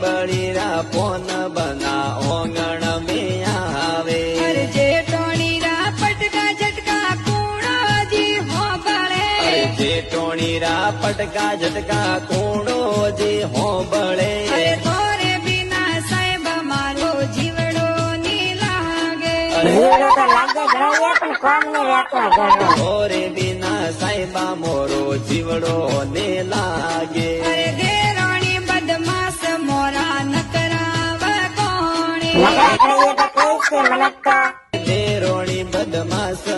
બળીરા phone બના ઓંગણ મેં આવે જેટોણીરા પટકા ઝટકા કુણોજી હોબળે જેટોણીરા પટકા ઝટકા કુણોજી હોબળે તોરે બિના સાહેબ મારો જીવડો ની લાગે તોરે બિના સાહેબા મોરો જીવડો ને લાગે દેરોણી બદમાશ મોરા નકરાવ કોણી દેરોણી બદમાશ